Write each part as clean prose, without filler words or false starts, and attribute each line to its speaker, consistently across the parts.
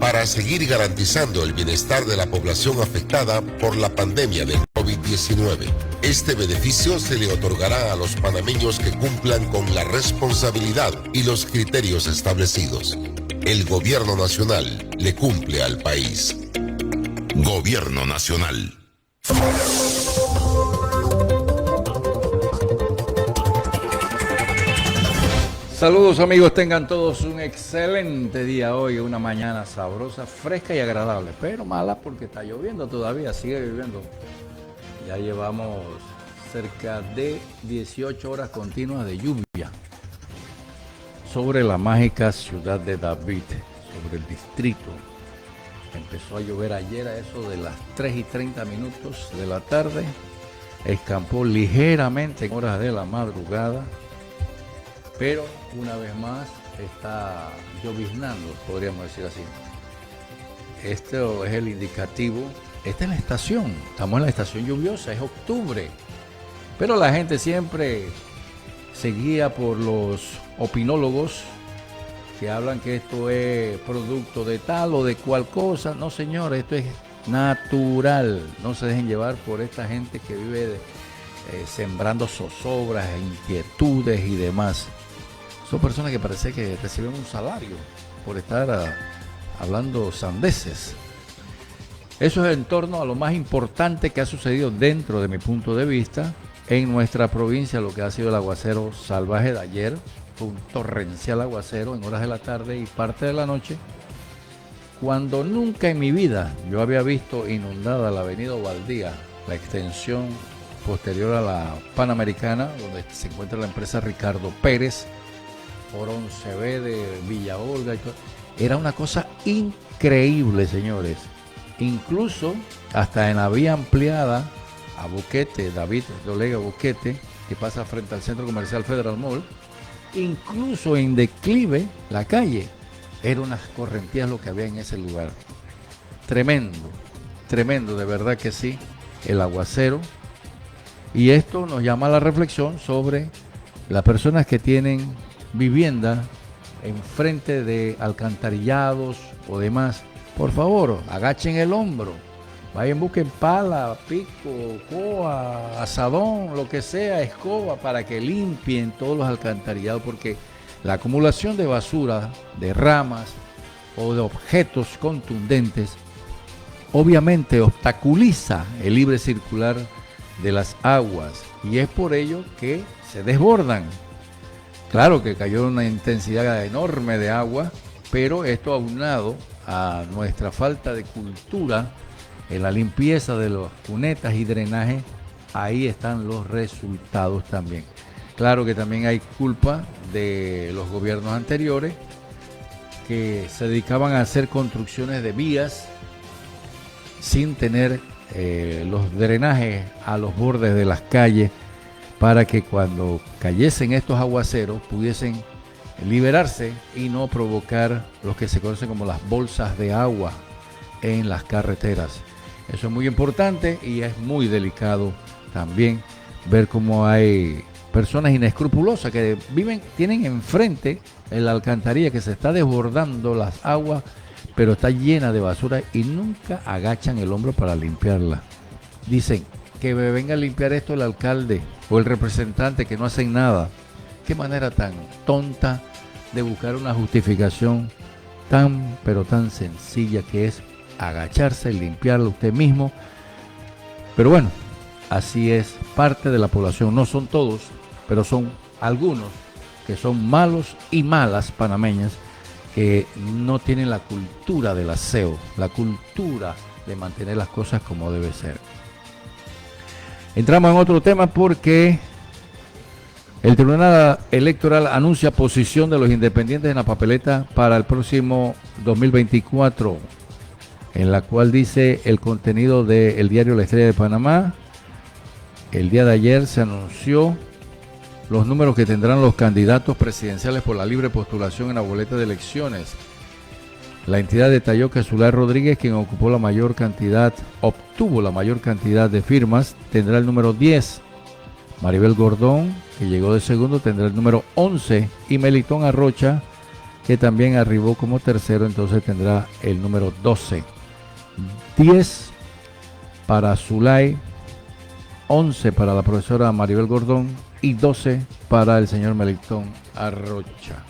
Speaker 1: para seguir garantizando el bienestar de la población afectada por la pandemia del COVID-19. Este beneficio se le otorgará a los panameños que cumplan con la responsabilidad y los criterios establecidos. El Gobierno Nacional le cumple al país. Gobierno Nacional.
Speaker 2: Saludos amigos, tengan todos un excelente día hoy, una mañana sabrosa, fresca y agradable, pero mala porque está lloviendo todavía, sigue lloviendo. Ya llevamos cerca de 18 horas continuas de lluvia sobre la mágica ciudad de David, sobre el distrito. Empezó a llover ayer a eso de las 3:30 de la tarde, escampó ligeramente en horas de la madrugada, pero una vez más está lloviznando, podríamos decir así. Esto es el indicativo. Esta es la estación, estamos en la estación lluviosa, es octubre. Pero la gente siempre se guía por los opinólogos que hablan que esto es producto de tal o de cual cosa. No, señor, esto es natural. No se dejen llevar por esta gente que vive sembrando zozobras, inquietudes y demás. Son personas que parece que reciben un salario por estar hablando sandeces. Eso es en torno a lo más importante que ha sucedido dentro de mi punto de vista en nuestra provincia, lo que ha sido el aguacero salvaje de ayer. Fue un torrencial aguacero en horas de la tarde y parte de la noche, cuando nunca en mi vida yo había visto inundada la avenida Ovaldía, la extensión posterior a la Panamericana, donde se encuentra la empresa Ricardo Pérez, por 11B de Villa Olga y todo. Era una cosa increíble, señores. Incluso hasta en la vía ampliada a Boquete, David Dolega Boquete, que pasa frente al Centro Comercial Federal Mall, incluso en declive, la calle, eran unas correntías lo que había en ese lugar. Tremendo, tremendo, de verdad que sí, el aguacero. Y esto nos llama a la reflexión sobre las personas que tienen vivienda enfrente de alcantarillados o demás. Por favor, agachen el hombro, vayan, busquen pala, pico, coa, asadón, lo que sea, escoba, para que limpien todos los alcantarillados, porque la acumulación de basura, de ramas o de objetos contundentes obviamente obstaculiza el libre circular de las aguas, y es por ello que se desbordan. Claro que cayó una intensidad enorme de agua, pero esto aunado a nuestra falta de cultura en la limpieza de las cunetas y drenaje, ahí están los resultados también. Claro que también hay culpa de los gobiernos anteriores que se dedicaban a hacer construcciones de vías sin tener los drenajes a los bordes de las calles, para que cuando cayesen estos aguaceros pudiesen liberarse y no provocar lo que se conocen como las bolsas de agua en las carreteras. Eso es muy importante y es muy delicado también ver cómo hay personas inescrupulosas que tienen enfrente la alcantarilla que se está desbordando las aguas, pero está llena de basura y nunca agachan el hombro para limpiarla. Dicen que me venga a limpiar esto el alcalde o el representante, que no hacen nada. Qué manera tan tonta de buscar una justificación tan, pero tan sencilla, que es agacharse y limpiarlo usted mismo. Pero bueno, así es parte de la población. No son todos, pero son algunos que son malos y malas panameñas, que no tienen la cultura del aseo, la cultura de mantener las cosas como debe ser. Entramos en otro tema porque el Tribunal Electoral anuncia posición de los independientes en la papeleta para el próximo 2024, en la cual dice el contenido del diario La Estrella de Panamá. El día de ayer se anunció los números que tendrán los candidatos presidenciales por la libre postulación en la boleta de elecciones. La entidad detalló que Zulay Rodríguez, quien obtuvo la mayor cantidad de firmas, tendrá el número 10. Maribel Gordón, que llegó de segundo, tendrá el número 11. Y Melitón Arrocha, que también arribó como tercero, entonces tendrá el número 12. 10 para Zulay, 11 para la profesora Maribel Gordón y 12 para el señor Melitón Arrocha.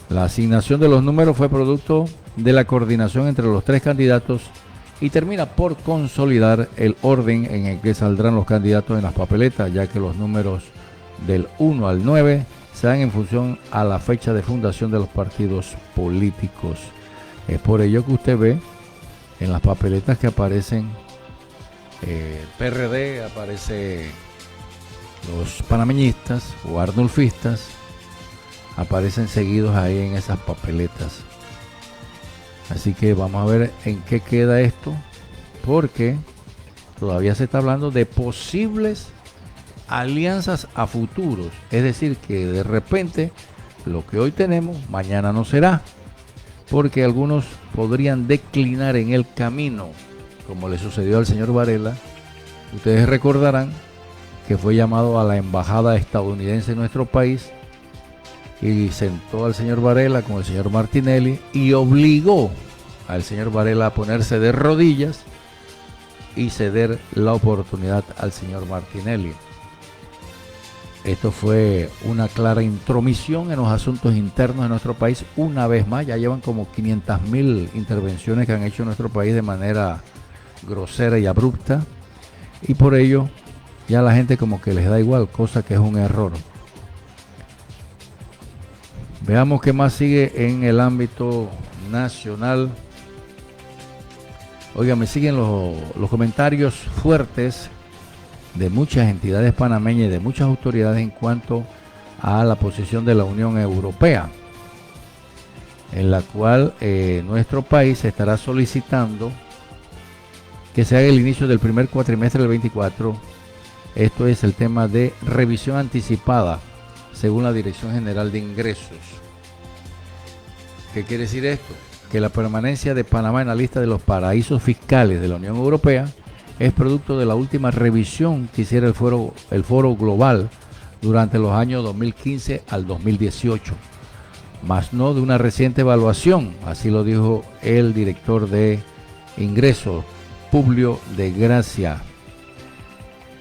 Speaker 2: La asignación de los números fue producto de la coordinación entre los tres candidatos y termina por consolidar el orden en el que saldrán los candidatos en las papeletas, ya que los números del 1 al 9 se dan en función a la fecha de fundación de los partidos políticos. Es por ello que usted ve en las papeletas que aparecen PRD, aparece los panameñistas o arnulfistas, aparecen seguidos ahí en esas papeletas. Así que vamos a ver en qué queda esto, porque todavía se está hablando de posibles alianzas a futuros. Es decir, que de repente lo que hoy tenemos, mañana no será, porque algunos podrían declinar en el camino, como le sucedió al señor Varela. Ustedes recordarán que fue llamado a la embajada estadounidense en nuestro país y sentó al señor Varela con el señor Martinelli y obligó al señor Varela a ponerse de rodillas y ceder la oportunidad al señor Martinelli. Esto fue una clara intromisión en los asuntos internos de nuestro país. Una vez más, ya llevan como 500.000 intervenciones que han hecho en nuestro país de manera grosera y abrupta, y por ello ya la gente como que les da igual, cosa que es un error. Veamos qué más sigue en el ámbito nacional. Oiga, me siguen los comentarios fuertes de muchas entidades panameñas y de muchas autoridades en cuanto a la posición de la Unión Europea, en la cual nuestro país estará solicitando que se haga el inicio del primer cuatrimestre del 24. Esto es el tema de revisión anticipada, según la Dirección General de Ingresos. ¿Qué quiere decir esto? Que la permanencia de Panamá en la lista de los paraísos fiscales de la Unión Europea es producto de la última revisión que hiciera el Foro Global durante los años 2015 al 2018, más no de una reciente evaluación. Así lo dijo el director de Ingresos, Publio de Gracia.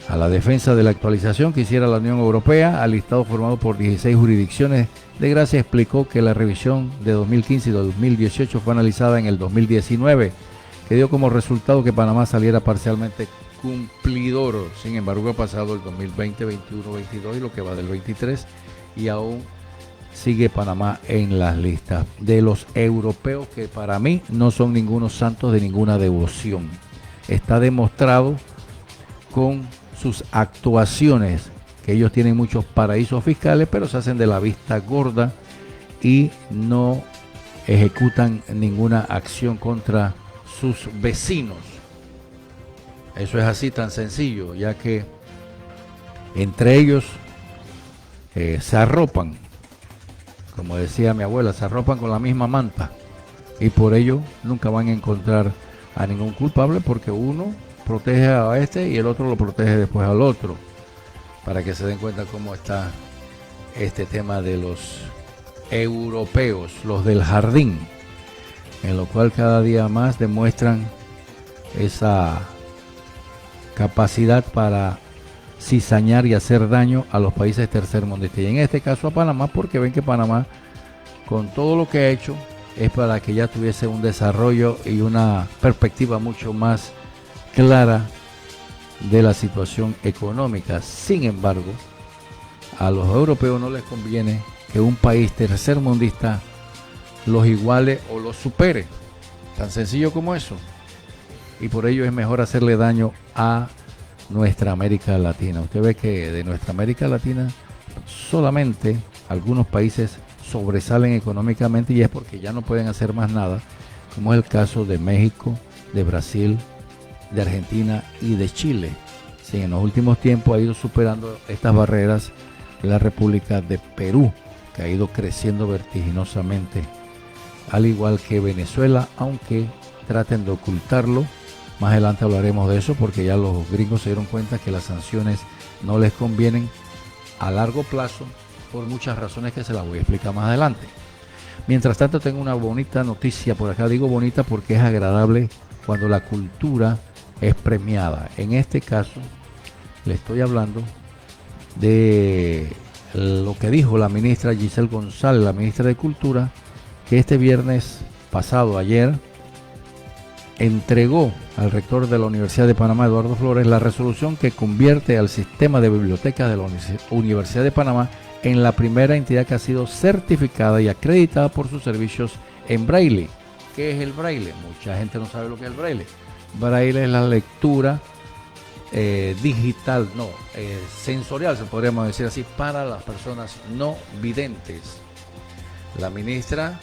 Speaker 2: A la defensa de la actualización que hiciera la Unión Europea al listado formado por 16 jurisdicciones, de Gracia explicó que la revisión de 2015 y 2018 fue analizada en el 2019, que dio como resultado que Panamá saliera parcialmente cumplidor. Sin embargo, ha pasado el 2020, 21, 22 y lo que va del 23, y aún sigue Panamá en las listas de los europeos, que para mí no son ningunos santos de ninguna devoción. Está demostrado con sus actuaciones que ellos tienen muchos paraísos fiscales, pero se hacen de la vista gorda y no ejecutan ninguna acción contra sus vecinos. Eso es así, tan sencillo, ya que entre ellos se arropan, como decía mi abuela, se arropan con la misma manta, y por ello nunca van a encontrar a ningún culpable, porque uno protege a este y el otro lo protege después al otro, para que se den cuenta cómo está este tema de los europeos, los del jardín, en lo cual cada día más demuestran esa capacidad para cizañar y hacer daño a los países tercermundistas, y en este caso a Panamá, porque ven que Panamá, con todo lo que ha hecho, es para que ya tuviese un desarrollo y una perspectiva mucho más clara de la situación económica. Sin embargo, a los europeos no les conviene que un país tercermundista los iguale o los supere, tan sencillo como eso, y por ello es mejor hacerle daño a nuestra América Latina. Usted ve que de nuestra América Latina solamente algunos países sobresalen económicamente, y es porque ya no pueden hacer más nada, como es el caso de México, de Brasil, de Argentina y de Chile. Sí, en los últimos tiempos ha ido superando estas barreras la República de Perú, que ha ido creciendo vertiginosamente, al igual que Venezuela, aunque traten de ocultarlo. Más adelante hablaremos de eso, porque ya los gringos se dieron cuenta que las sanciones no les convienen a largo plazo, por muchas razones que se las voy a explicar más adelante. Mientras tanto, tengo una bonita noticia por acá. Digo bonita porque es agradable cuando la cultura es premiada. En este caso, le estoy hablando de lo que dijo la ministra Giselle González, la ministra de Cultura, que este viernes pasado, ayer, entregó al rector de la Universidad de Panamá, Eduardo Flores, la resolución que convierte al sistema de bibliotecas de la Universidad de Panamá en la primera entidad que ha sido certificada y acreditada por sus servicios en braille. ¿Qué es el braille? Mucha gente no sabe lo que es el braille. Braille es la lectura digital, sensorial, se podríamos decir así, para las personas no videntes. La ministra,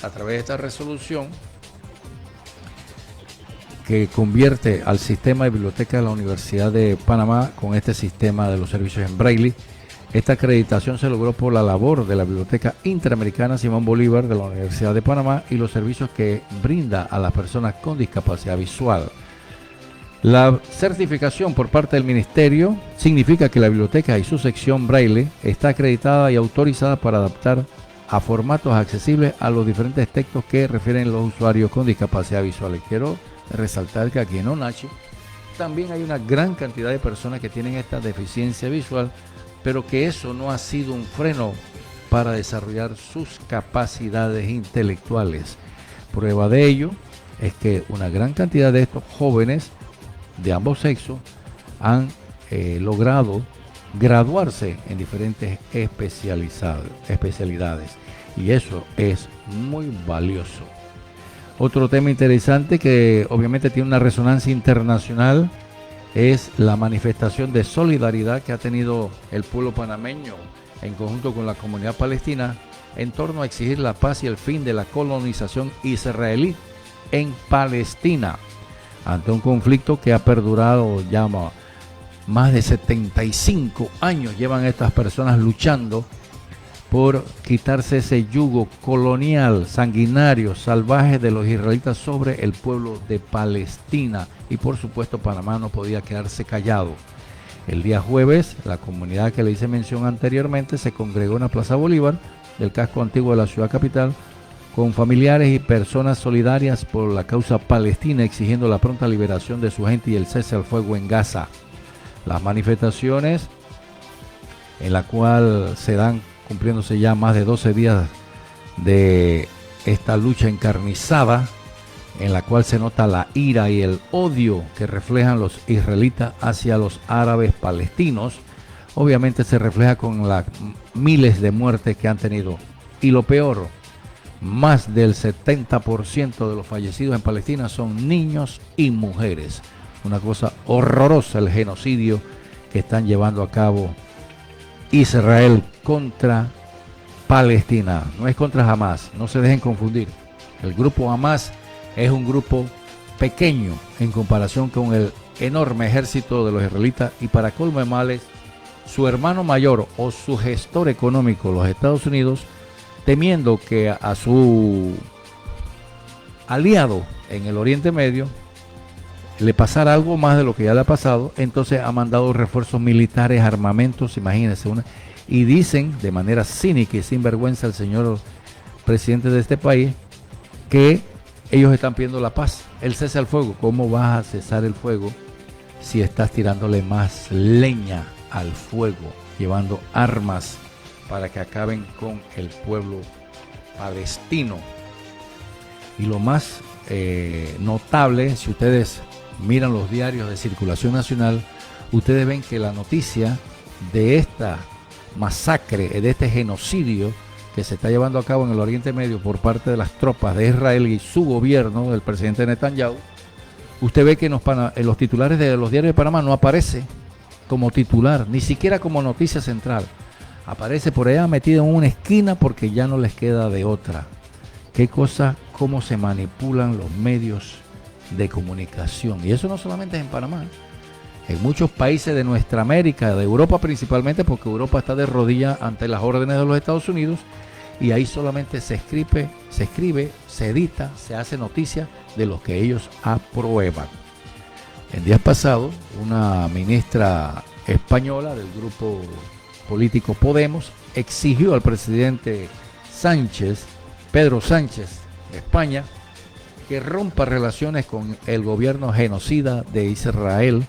Speaker 2: a través de esta resolución, que convierte al sistema de biblioteca de la Universidad de Panamá con este sistema de los servicios en braille. Esta acreditación se logró por la labor de la Biblioteca Interamericana Simón Bolívar de la Universidad de Panamá y los servicios que brinda a las personas con discapacidad visual. La certificación por parte del Ministerio significa que la biblioteca y su sección braille está acreditada y autorizada para adaptar a formatos accesibles a los diferentes textos que refieren los usuarios con discapacidad visual. Quiero resaltar que aquí en Onachi también hay una gran cantidad de personas que tienen esta deficiencia visual, pero que eso no ha sido un freno para desarrollar sus capacidades intelectuales. Prueba de ello es que una gran cantidad de estos jóvenes de ambos sexos han logrado graduarse en diferentes especialidades, y eso es muy valioso. Otro tema interesante que obviamente tiene una resonancia internacional es la manifestación de solidaridad que ha tenido el pueblo panameño en conjunto con la comunidad palestina en torno a exigir la paz y el fin de la colonización israelí en Palestina, ante un conflicto que ha perdurado ya más de 75 años. Llevan estas personas luchando por quitarse ese yugo colonial, sanguinario, salvaje de los israelitas sobre el pueblo de Palestina. Y por supuesto Panamá no podía quedarse callado. El día jueves, la comunidad que le hice mención anteriormente se congregó en la Plaza Bolívar del casco antiguo de la ciudad capital con familiares y personas solidarias por la causa palestina, exigiendo la pronta liberación de su gente y el cese al fuego en Gaza. Las manifestaciones, en la cual se dan cumpliéndose ya más de 12 días de esta lucha encarnizada, en la cual se nota la ira y el odio que reflejan los israelitas hacia los árabes palestinos. Obviamente se refleja con las miles de muertes que han tenido. Y lo peor, más del 70% de los fallecidos en Palestina son niños y mujeres. Una cosa horrorosa el genocidio que están llevando a cabo Israel contra Palestina. No es contra Hamas, no se dejen confundir. El grupo Hamas es un grupo pequeño en comparación con el enorme ejército de los israelitas, y para colmo de males, su hermano mayor o su gestor económico, los Estados Unidos, temiendo que a su aliado en el Oriente Medio le pasara algo más de lo que ya le ha pasado, entonces ha mandado refuerzos militares, armamentos, imagínense, y dicen de manera cínica y sin vergüenza el señor presidente de este país que ellos están pidiendo la paz, el cese al fuego. ¿Cómo vas a cesar el fuego si estás tirándole más leña al fuego, llevando armas para que acaben con el pueblo palestino? Y lo más notable, si ustedes miran los diarios de circulación nacional, ustedes ven que la noticia de esta masacre, de este genocidio que se está llevando a cabo en el Oriente Medio por parte de las tropas de Israel y su gobierno, del presidente Netanyahu, usted ve que en los titulares de los diarios de Panamá no aparece como titular, ni siquiera como noticia central. Aparece por allá metido en una esquina porque ya no les queda de otra. Qué cosa, cómo se manipulan los medios de comunicación. Y eso no solamente es en Panamá, en muchos países de nuestra América, de Europa principalmente, porque Europa está de rodillas ante las órdenes de los Estados Unidos, y ahí solamente se escribe, se edita, se hace noticia de lo que ellos aprueban. En días pasados, una ministra española del grupo político Podemos exigió al presidente Pedro Sánchez de España, que rompa relaciones con el gobierno genocida de Israel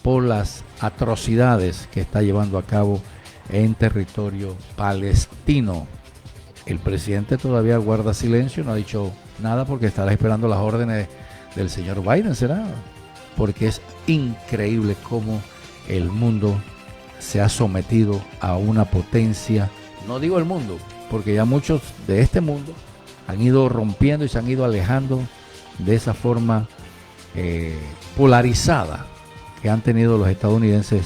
Speaker 2: por las atrocidades que está llevando a cabo en territorio palestino. El presidente todavía guarda silencio, no ha dicho nada porque estará esperando las órdenes del señor Biden, ¿será? Porque es increíble cómo el mundo se ha sometido a una potencia, no digo el mundo, porque ya muchos de este mundo han ido rompiendo y se han ido alejando de esa forma polarizada que han tenido los estadounidenses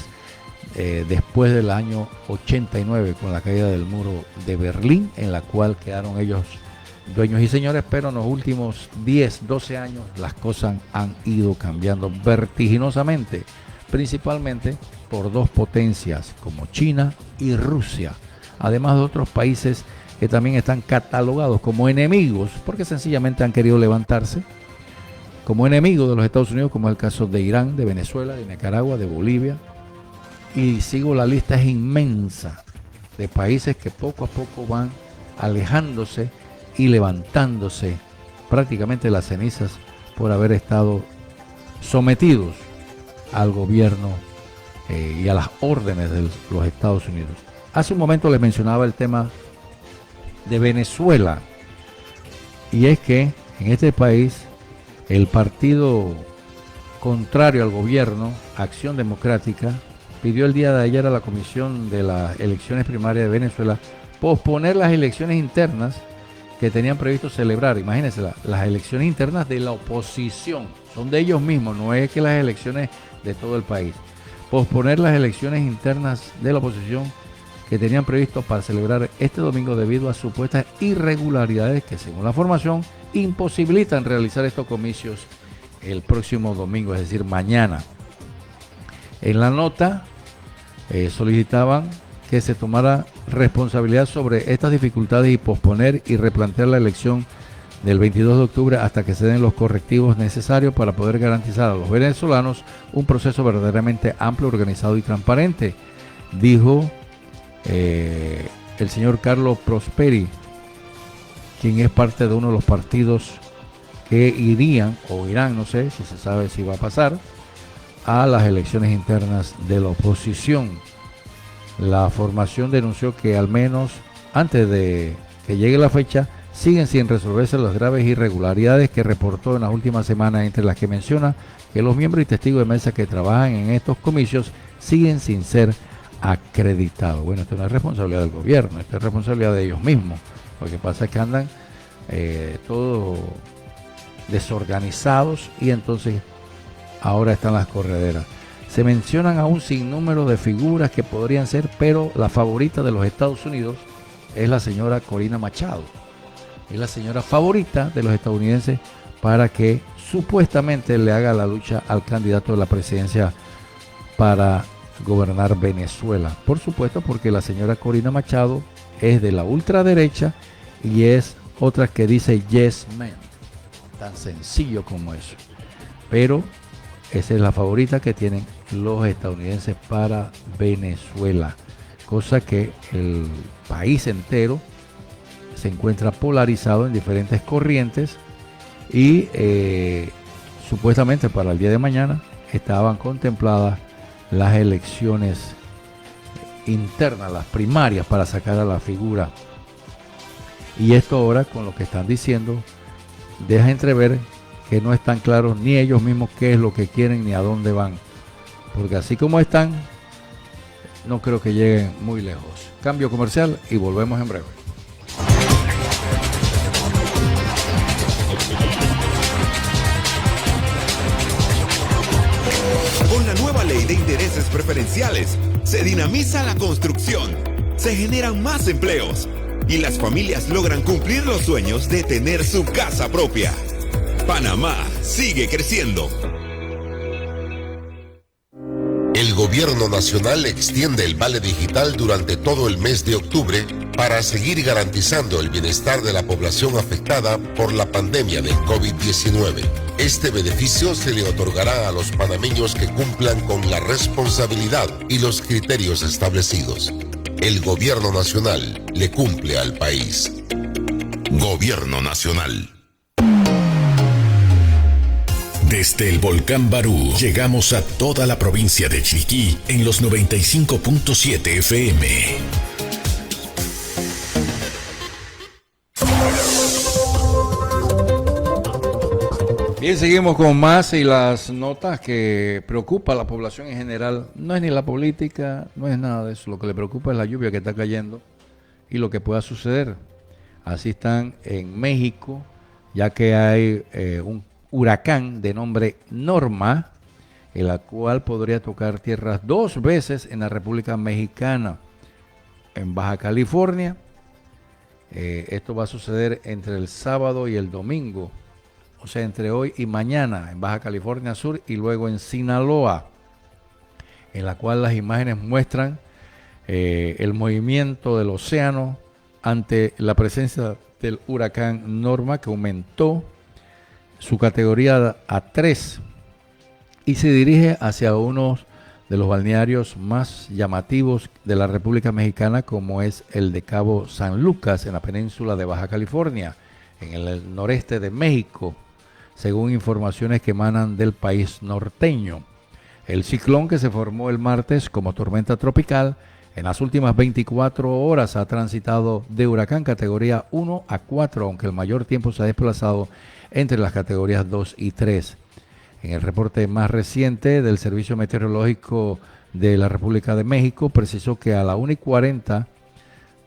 Speaker 2: después del año 89 con la caída del muro de Berlín, en la cual quedaron ellos dueños y señores, pero en los últimos 10, 12 años las cosas han ido cambiando vertiginosamente, principalmente por dos potencias como China y Rusia, además de otros países que también están catalogados como enemigos porque sencillamente han querido levantarse como enemigos de los Estados Unidos, como es el caso de Irán, de Venezuela, de Nicaragua, de Bolivia, y sigo, la lista es inmensa de países que poco a poco van alejándose y levantándose prácticamente las cenizas por haber estado sometidos al gobierno y a las órdenes de los Estados Unidos. Hace un momento les mencionaba el tema de Venezuela, y es que en este país el partido contrario al gobierno, Acción Democrática, pidió el día de ayer a la Comisión de las Elecciones Primarias de Venezuela posponer las elecciones internas que tenían previsto celebrar. Imagínense, las elecciones internas de la oposición, son de ellos mismos, no es que las elecciones de todo el país. Posponer las elecciones internas de la oposición que tenían previsto para celebrar este domingo debido a supuestas irregularidades que, según la formación, imposibilitan realizar estos comicios el próximo domingo, es decir, mañana. En la nota solicitaban que se tomara responsabilidad sobre estas dificultades y posponer y replantear la elección del 22 de octubre hasta que se den los correctivos necesarios para poder garantizar a los venezolanos un proceso verdaderamente amplio, organizado y transparente, dijo el señor Carlos Prosperi, quien es parte de uno de los partidos que irían o irán, no sé si se sabe si va a pasar, a las elecciones internas de la oposición. La formación denunció que al menos antes de que llegue la fecha siguen sin resolverse las graves irregularidades que reportó en las últimas semanas, entre las que menciona que los miembros y testigos de mesa que trabajan en estos comicios siguen sin ser acreditados. Bueno, esto no es responsabilidad del gobierno, esto es responsabilidad de ellos mismos. Lo que pasa es que andan todos desorganizados y entonces ahora están las correderas. Se mencionan a un sinnúmero de figuras que podrían ser, pero la favorita de los Estados Unidos es la señora Corina Machado. Es la señora favorita de los estadounidenses para que supuestamente le haga la lucha al candidato de la presidencia para gobernar Venezuela. Por supuesto, porque la señora Corina Machado es de la ultraderecha y es otra que dice yes man. Tan sencillo como eso. Pero esa es la favorita que tienen los estadounidenses para Venezuela. Cosa que el país entero se encuentra polarizado en diferentes corrientes y supuestamente para el día de mañana estaban contempladas las elecciones internas, las primarias, para sacar a la figura. Y esto ahora, con lo que están diciendo, deja entrever que no están claros ni ellos mismos qué es lo que quieren ni a dónde van. Porque así como están, no creo que lleguen muy lejos. Cambio comercial y volvemos en breve.
Speaker 3: Con la nueva ley de intereses preferenciales, se dinamiza la construcción, se generan más empleos y las familias logran cumplir los sueños de tener su casa propia. Panamá sigue creciendo.
Speaker 1: El gobierno nacional extiende el vale digital durante todo el mes de octubre para seguir garantizando el bienestar de la población afectada por la pandemia del COVID-19. Este beneficio se le otorgará a los panameños que cumplan con la responsabilidad y los criterios establecidos. El gobierno nacional le cumple al país. Gobierno nacional.
Speaker 4: Desde el volcán Barú llegamos a toda la provincia de Chiriquí en los 95.7 FM.
Speaker 2: Bien, seguimos con más y las notas que preocupa a la población en general. No es ni la política, no es nada de eso. Lo que le preocupa es la lluvia que está cayendo y lo que pueda suceder. Así están en México, ya que hay un huracán de nombre Norma, el cual podría tocar tierras 2 veces en la República Mexicana, en Baja California. Esto va a suceder entre el sábado y el domingo, o sea, entre hoy y mañana en Baja California Sur y luego en Sinaloa, en la cual las imágenes muestran el movimiento del océano ante la presencia del huracán Norma, que aumentó su categoría a 3 y se dirige hacia uno de los balnearios más llamativos de la República Mexicana, como es el de Cabo San Lucas, en la península de Baja California, en el noreste de México, según informaciones que emanan del país norteño. El ciclón, que se formó el martes como tormenta tropical, en las últimas 24 horas ha transitado de huracán categoría 1 a 4, aunque el mayor tiempo se ha desplazado entre las categorías 2 y 3. En el reporte más reciente del Servicio Meteorológico de la República de México, precisó que a la 1:40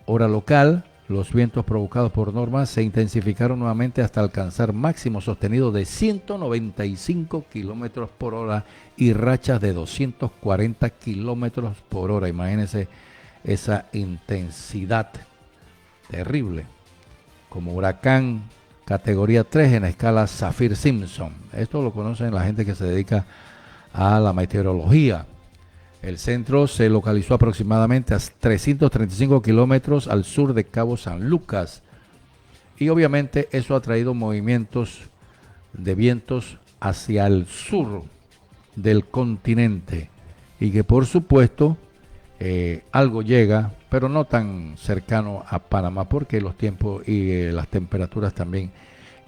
Speaker 2: hora local, los vientos provocados por Norma se intensificaron nuevamente hasta alcanzar máximo sostenido de 195 kilómetros por hora y rachas de 240 kilómetros por hora. Imagínense esa intensidad terrible. Como huracán categoría 3 en la escala Saffir-Simpson. Esto lo conocen la gente que se dedica a la meteorología. El centro se localizó aproximadamente a 335 kilómetros al sur de Cabo San Lucas. Y obviamente eso ha traído movimientos de vientos hacia el sur del continente. Y que por supuesto algo llega, pero no tan cercano a Panamá, porque los tiempos y las temperaturas también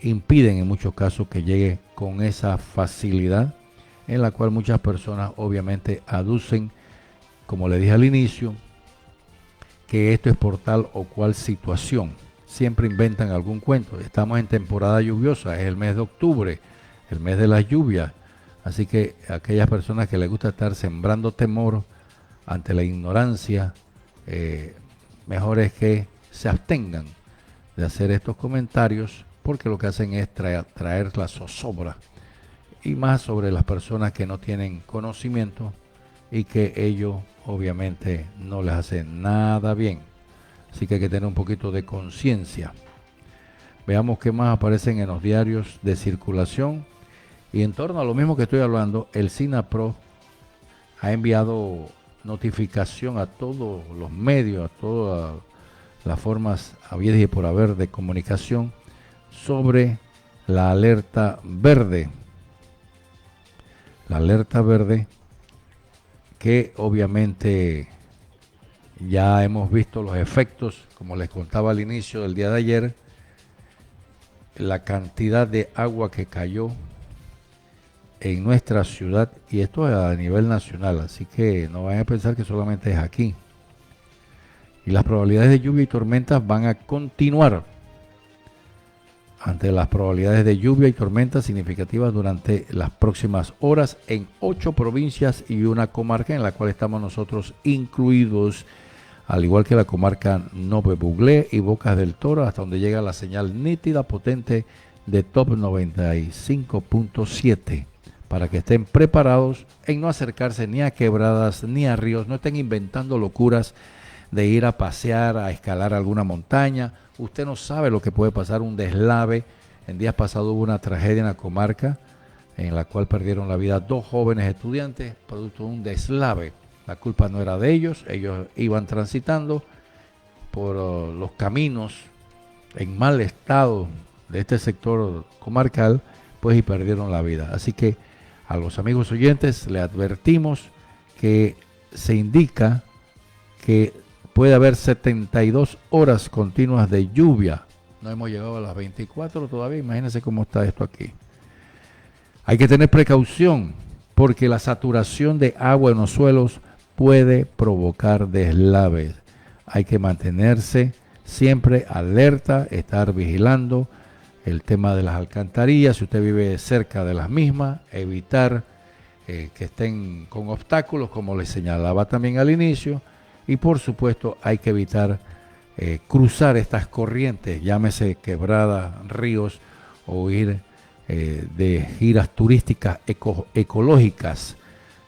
Speaker 2: impiden en muchos casos que llegue con esa facilidad, en la cual muchas personas obviamente aducen, como le dije al inicio, que esto es por tal o cual situación. Siempre inventan algún cuento. Estamos en temporada lluviosa, es el mes de octubre, el mes de las lluvias, así que aquellas personas que les gusta estar sembrando temor ante la ignorancia, mejor es que se abstengan de hacer estos comentarios, porque lo que hacen es traer la zozobra, y más sobre las personas que no tienen conocimiento y que ello obviamente no les hace nada bien. Así que hay que tener un poquito de conciencia. Veamos qué más aparecen en los diarios de circulación. Y en torno a lo mismo que estoy hablando, el SINAPRO ha enviado notificación a todos los medios, a todas las formas habidas y por haber de comunicación sobre la alerta verde. La alerta verde, que obviamente ya hemos visto los efectos, como les contaba al inicio del día de ayer, la cantidad de agua que cayó en nuestra ciudad, y esto a nivel nacional, así que no vayan a pensar que solamente es aquí. Y las probabilidades de lluvia y tormentas van a continuar. Ante las probabilidades de lluvia y tormentas significativas durante las próximas horas en 8 provincias y una comarca en la cual estamos nosotros incluidos, al igual que la comarca Nove Buglé y Bocas del Toro, hasta donde llega la señal nítida potente de Top 95.7, para que estén preparados en no acercarse ni a quebradas ni a ríos, no estén inventando locuras de ir a pasear, a escalar alguna montaña. Usted no sabe lo que puede pasar, un deslave. En días pasados hubo una tragedia en la comarca en la cual perdieron la vida 2 jóvenes estudiantes producto de un deslave. La culpa no era de ellos iban transitando por los caminos en mal estado de este sector comarcal, pues, y perdieron la vida. Así que a los amigos oyentes le advertimos que se indica que puede haber 72 horas continuas de lluvia. No hemos llegado a las 24 todavía, imagínense cómo está esto aquí. Hay que tener precaución porque la saturación de agua en los suelos puede provocar deslaves. Hay que mantenerse siempre alerta, estar vigilando el tema de las alcantarillas. Si usted vive cerca de las mismas, evitar que estén con obstáculos, como les señalaba también al inicio. Y por supuesto hay que evitar cruzar estas corrientes, llámese quebradas, ríos, o ir de giras turísticas ecológicas.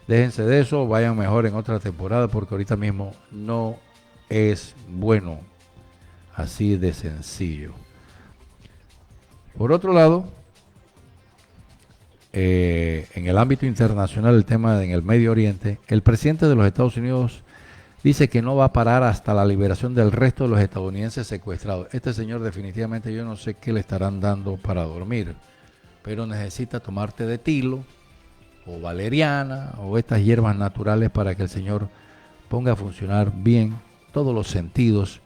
Speaker 2: Déjense de eso, vayan mejor en otra temporada porque ahorita mismo no es bueno, así de sencillo. Por otro lado, en el ámbito internacional, el tema en el Medio Oriente, el presidente de los Estados Unidos dice que no va a parar hasta la liberación del resto de los estadounidenses secuestrados. Este señor definitivamente yo no sé qué le estarán dando para dormir, pero necesita tomar té de tilo o valeriana o estas hierbas naturales para que el señor ponga a funcionar bien todos los sentidos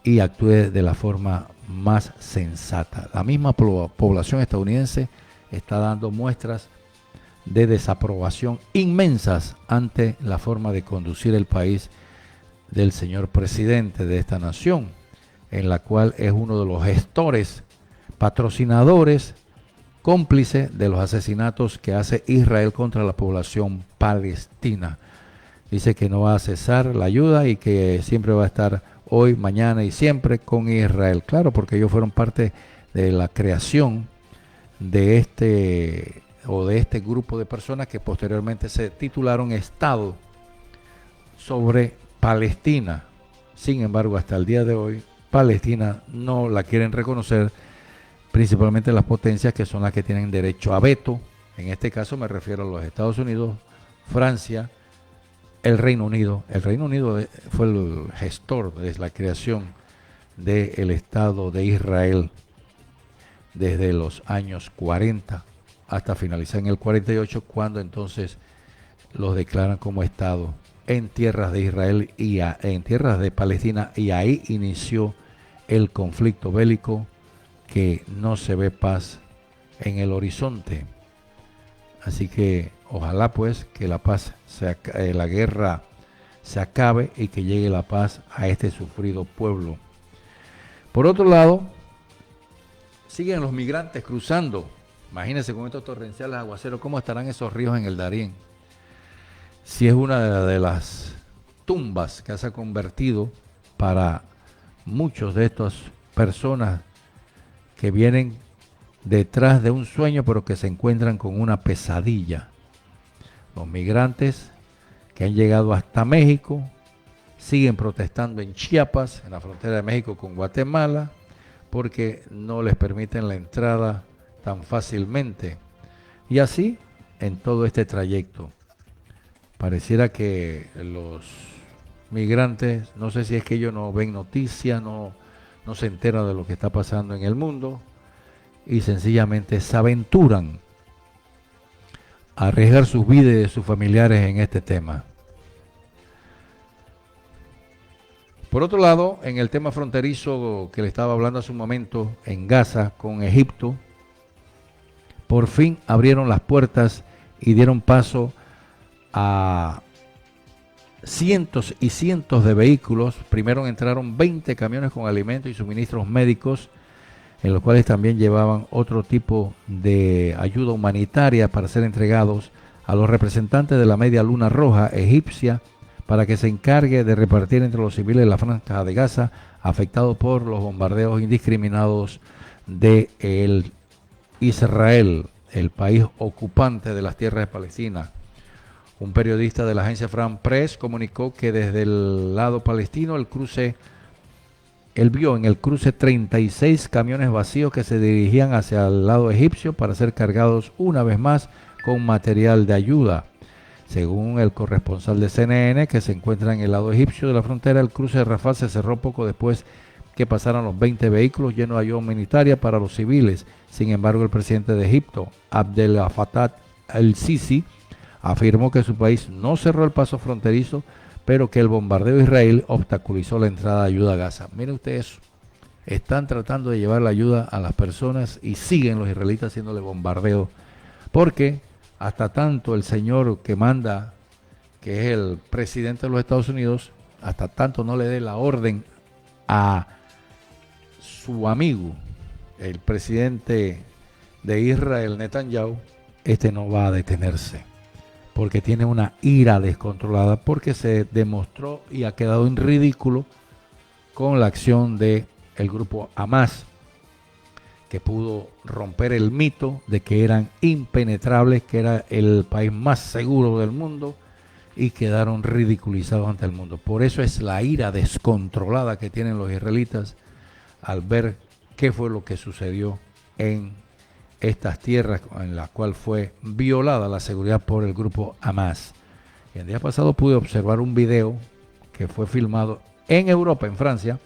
Speaker 2: y actúe de la forma más sensata. La misma población estadounidense está dando muestras de desaprobación inmensas ante la forma de conducir el país del señor presidente de esta nación, en la cual es uno de los gestores, patrocinadores, cómplice de los asesinatos que hace Israel contra la población palestina. Dice que no va a cesar la ayuda y que siempre va a estar hoy, mañana y siempre con Israel. Claro, porque ellos fueron parte de la creación de este grupo de personas que posteriormente se titularon Estado sobre Palestina. Sin embargo, hasta el día de hoy, Palestina no la quieren reconocer, principalmente las potencias que son las que tienen derecho a veto. En este caso me refiero a los Estados Unidos, Francia, el Reino Unido. El Reino Unido fue el gestor de la creación del Estado de Israel desde los años 40 hasta finalizar en el 48, cuando entonces los declaran como Estado en tierras de Israel y en tierras de Palestina, y ahí inició el conflicto bélico, que no se ve paz en el horizonte. Así que ojalá pues que la paz, la guerra se acabe y que llegue la paz a este sufrido pueblo. Por otro lado, siguen los migrantes cruzando. Imagínense con estos torrenciales aguaceros, cómo estarán esos ríos en el Darién. Si es una de las tumbas que se ha convertido para muchos de estas personas que vienen detrás de un sueño, pero que se encuentran con una pesadilla. Los migrantes que han llegado hasta México siguen protestando en Chiapas, en la frontera de México con Guatemala, porque no les permiten la entrada tan fácilmente. Y así en todo este trayecto. Pareciera que los migrantes, no sé si es que ellos no ven noticias, no se enteran de lo que está pasando en el mundo y sencillamente se aventuran a arriesgar sus vidas y de sus familiares en este tema. Por otro lado, en el tema fronterizo que le estaba hablando hace un momento, en Gaza con Egipto, por fin abrieron las puertas y dieron paso a cientos y cientos de vehículos. Primero entraron 20 camiones con alimentos y suministros médicos, en los cuales también llevaban otro tipo de ayuda humanitaria para ser entregados a los representantes de la Media Luna Roja egipcia, para que se encargue de repartir entre los civiles de la franja de Gaza afectados por los bombardeos indiscriminados de Israel, el país ocupante de las tierras de Palestina. Un periodista de la agencia France Press comunicó que desde el lado palestino él vio en el cruce 36 camiones vacíos que se dirigían hacia el lado egipcio para ser cargados una vez más con material de ayuda. Según el corresponsal de CNN, que se encuentra en el lado egipcio de la frontera, el cruce de Rafah se cerró poco después que pasaran los 20 vehículos llenos de ayuda humanitaria para los civiles. Sin embargo, el presidente de Egipto, Abdel Fattah el-Sisi, afirmó que su país no cerró el paso fronterizo, pero que el bombardeo de Israel obstaculizó la entrada de ayuda a Gaza. Miren ustedes eso. Están tratando de llevar la ayuda a las personas y siguen los israelitas haciéndole bombardeo, porque hasta tanto el señor que manda, que es el presidente de los Estados Unidos, hasta tanto no le dé la orden a su amigo, el presidente de Israel, Netanyahu, este no va a detenerse, porque tiene una ira descontrolada, porque se demostró y ha quedado en ridículo con la acción de el grupo Hamas, que pudo romper el mito de que eran impenetrables, que era el país más seguro del mundo, y quedaron ridiculizados ante el mundo. Por eso es la ira descontrolada que tienen los israelitas al ver qué fue lo que sucedió en estas tierras en las cuales fue violada la seguridad por el grupo Hamas. El día pasado pude observar un video que fue filmado en Europa, en Francia,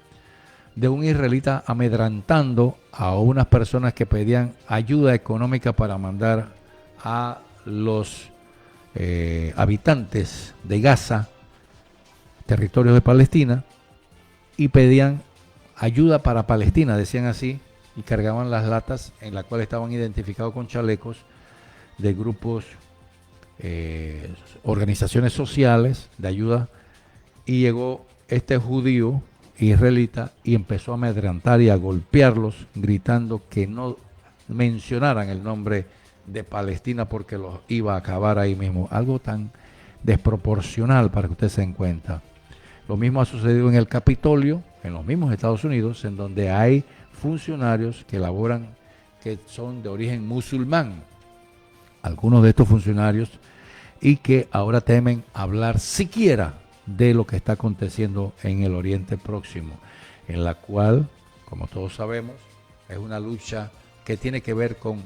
Speaker 2: de un israelita amedrantando a unas personas que pedían ayuda económica para mandar a los habitantes de Gaza, territorios de Palestina, y pedían ayuda para Palestina, decían así, y cargaban las latas en las cuales estaban identificados con chalecos de grupos, organizaciones sociales de ayuda, y llegó este judío israelita y empezó a amedrentar y a golpearlos, gritando que no mencionaran el nombre de Palestina porque los iba a acabar ahí mismo. Algo tan desproporcional para que ustedes se den cuenta. Lo mismo ha sucedido en el Capitolio, en los mismos Estados Unidos, en donde hay funcionarios que laboran, que son de origen musulmán, algunos de estos funcionarios, y que ahora temen hablar siquiera de lo que está aconteciendo en el Oriente Próximo, en la cual, como todos sabemos, es una lucha que tiene que ver con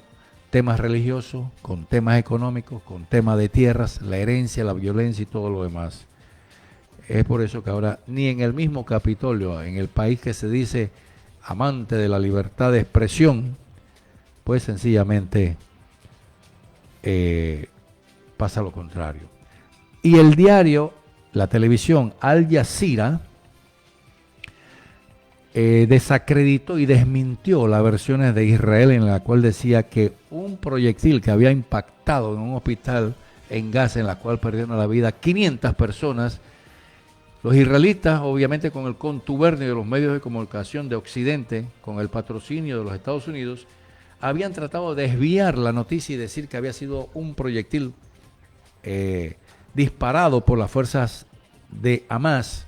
Speaker 2: temas religiosos, con temas económicos, con temas de tierras, la herencia, la violencia y todo lo demás. Es por eso que ahora ni en el mismo Capitolio, en el país que se dice amante de la libertad de expresión, pues sencillamente pasa lo contrario. Y el diario, la televisión Al Jazeera, desacreditó y desmintió las versiones de Israel en la cual decía que un proyectil que había impactado en un hospital en Gaza, en la cual perdieron la vida 500 personas, los israelitas, obviamente con el contubernio de los medios de comunicación de Occidente, con el patrocinio de los Estados Unidos, habían tratado de desviar la noticia y decir que había sido un proyectil disparado por las fuerzas de Hamas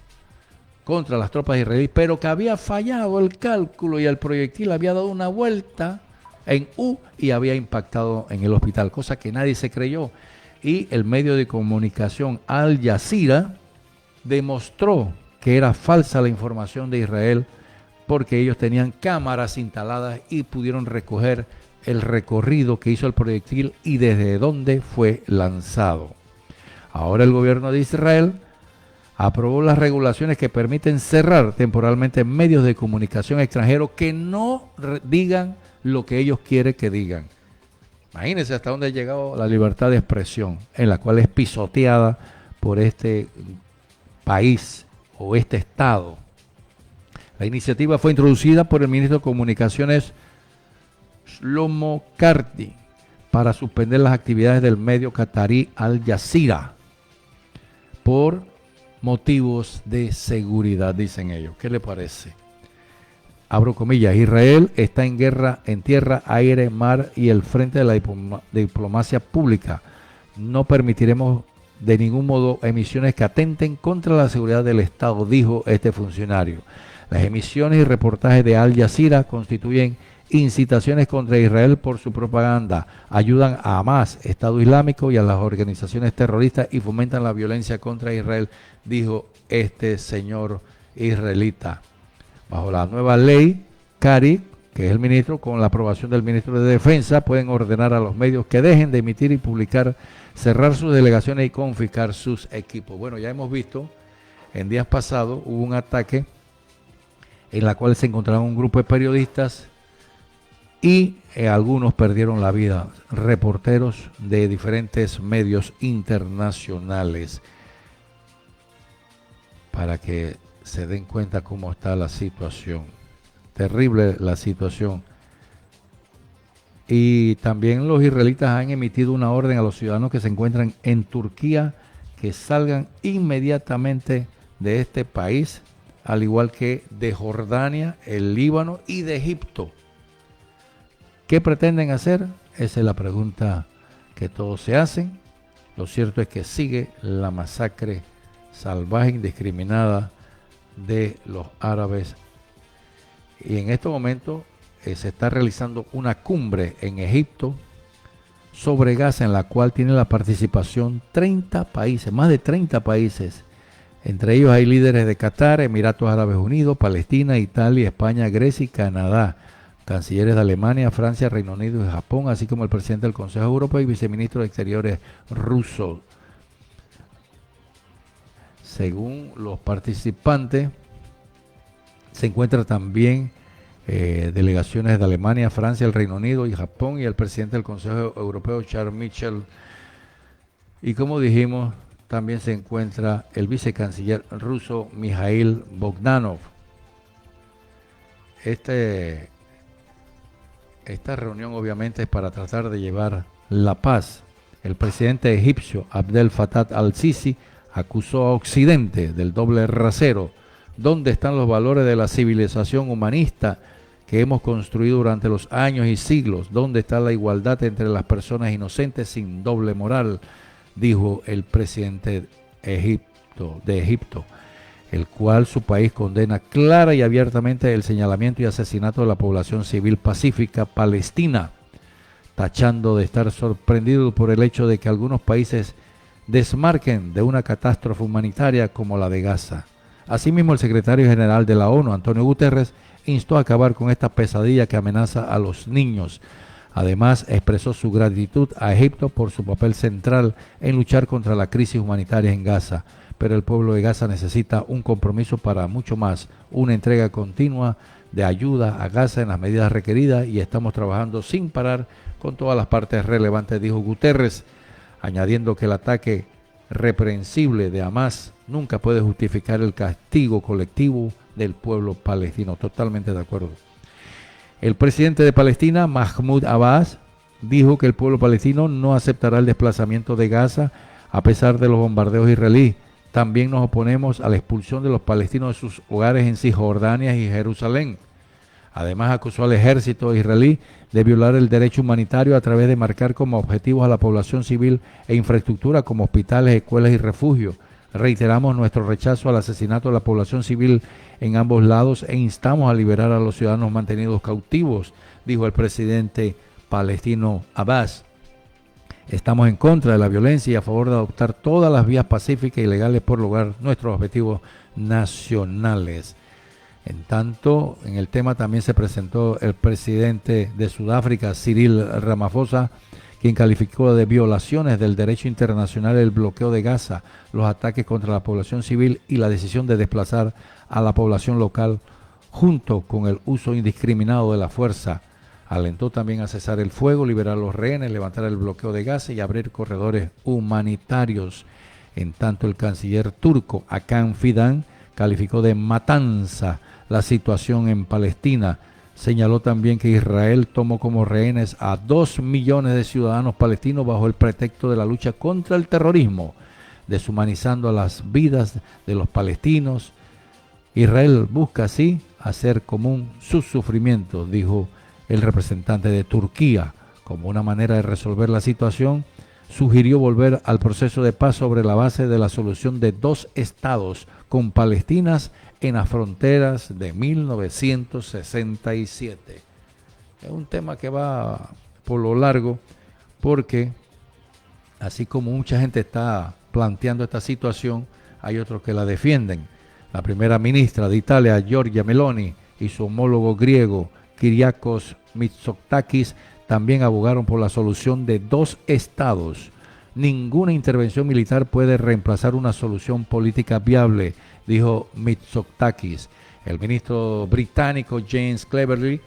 Speaker 2: contra las tropas israelíes, pero que había fallado el cálculo y el proyectil había dado una vuelta en U y había impactado en el hospital, cosa que nadie se creyó. Y el medio de comunicación Al Jazeera demostró que era falsa la información de Israel, porque ellos tenían cámaras instaladas y pudieron recoger el recorrido que hizo el proyectil y desde dónde fue lanzado. Ahora el gobierno de Israel aprobó las regulaciones que permiten cerrar temporalmente medios de comunicación extranjeros que no digan lo que ellos quieren que digan. Imagínense hasta dónde ha llegado la libertad de expresión, en la cual es pisoteada por este país o este estado. La iniciativa fue introducida por el ministro de Comunicaciones Shlomo Karti para suspender las actividades del medio catarí Al Jazeera por motivos de seguridad, dicen ellos. ¿Qué le parece? Abro comillas, Israel está en guerra en tierra, aire, mar y el frente de la diplomacia pública. No permitiremos de ningún modo emisiones que atenten contra la seguridad del Estado, dijo este funcionario. Las emisiones y reportajes de Al Jazeera constituyen incitaciones contra Israel por su propaganda, ayudan a Hamas, Estado Islámico y a las organizaciones terroristas y fomentan la violencia contra Israel, dijo este señor israelita. Bajo la nueva ley, Kari, que es el ministro, con la aprobación del ministro de Defensa, pueden ordenar a los medios que dejen de emitir y publicar, cerrar sus delegaciones y confiscar sus equipos. Bueno, ya hemos visto, en días pasados hubo un ataque en la cual se encontraron un grupo de periodistas y algunos perdieron la vida, reporteros de diferentes medios internacionales. para que se den cuenta cómo está la situación. Terrible la situación. Y también los israelitas han emitido una orden a los ciudadanos que se encuentran en Turquía que salgan inmediatamente de este país, al igual que de Jordania, el Líbano y de Egipto. ¿Qué pretenden hacer? Esa es la pregunta que todos se hacen. Lo cierto es que sigue la masacre salvaje, indiscriminada de los árabes. Y en este momento se está realizando una cumbre en Egipto sobre Gaza, en la cual tiene la participación 30 países, más de 30 países. Entre ellos hay líderes de Qatar, Emiratos Árabes Unidos, Palestina, Italia, España, Grecia y Canadá. Cancilleres de Alemania, Francia, Reino Unido y Japón, así como el presidente del Consejo Europeo y viceministro de Exteriores ruso. Según los participantes, se encuentran también delegaciones de Alemania, Francia, el Reino Unido y Japón y el presidente del Consejo Europeo, Charles Michel. Y como dijimos, también se encuentra el vicecanciller ruso, Mikhail Bogdanov. Esta reunión obviamente es para tratar de llevar la paz. El presidente egipcio Abdel Fattah al-Sisi acusó a Occidente del doble rasero. ¿Dónde están los valores de la civilización humanista que hemos construido durante los años y siglos? ¿Dónde está la igualdad entre las personas inocentes sin doble moral? Dijo el presidente de Egipto, el cual su país condena clara y abiertamente el señalamiento y asesinato de la población civil pacífica palestina, tachando de estar sorprendido por el hecho de que algunos países desmarquen de una catástrofe humanitaria como la de Gaza. Asimismo, el secretario general de la ONU, Antonio Guterres, instó a acabar con esta pesadilla que amenaza a los niños. Además, expresó su gratitud a Egipto por su papel central en luchar contra la crisis humanitaria en Gaza. Pero el pueblo de Gaza necesita un compromiso para mucho más, una entrega continua de ayuda a Gaza en las medidas requeridas y estamos trabajando sin parar con todas las partes relevantes, dijo Guterres, añadiendo que el ataque reprensible de Hamás nunca puede justificar el castigo colectivo del pueblo palestino. Totalmente de acuerdo. El presidente de Palestina, Mahmoud Abbas, dijo que el pueblo palestino no aceptará el desplazamiento de Gaza a pesar de los bombardeos israelíes. También nos oponemos a la expulsión de los palestinos de sus hogares en Cisjordania y Jerusalén. Además, acusó al ejército israelí de violar el derecho humanitario a través de marcar como objetivos a la población civil e infraestructura como hospitales, escuelas y refugios. Reiteramos nuestro rechazo al asesinato de la población civil en ambos lados e instamos a liberar a los ciudadanos mantenidos cautivos, dijo el presidente palestino Abbas. Estamos en contra de la violencia y a favor de adoptar todas las vías pacíficas y legales por lograr nuestros objetivos nacionales. En tanto, en el tema también se presentó el presidente de Sudáfrica, Cyril Ramaphosa, quien calificó de violaciones del derecho internacional el bloqueo de Gaza, los ataques contra la población civil y la decisión de desplazar a la población local junto con el uso indiscriminado de la fuerza. Alentó también a cesar el fuego, liberar a los rehenes, levantar el bloqueo de Gaza y abrir corredores humanitarios. En tanto, el canciller turco Hakan Fidan calificó de matanza la situación en Palestina. Señaló también que Israel tomó como rehenes a 2 millones de ciudadanos palestinos bajo el pretexto de la lucha contra el terrorismo, deshumanizando las vidas de los palestinos. Israel busca así hacer común sus sufrimientos, dijo el representante de Turquía. Como una manera de resolver la situación, sugirió volver al proceso de paz sobre la base de la solución de 2 estados con Palestinas en las fronteras de 1967. Es un tema que va por lo largo porque así como mucha gente está planteando esta situación, hay otros que la defienden. La primera ministra de Italia, Giorgia Meloni, y su homólogo griego, Kyriakos Mitsotakis, también abogaron por la solución de 2 estados. Ninguna intervención militar puede reemplazar una solución política viable, dijo Mitsotakis. El ministro británico James Cleverly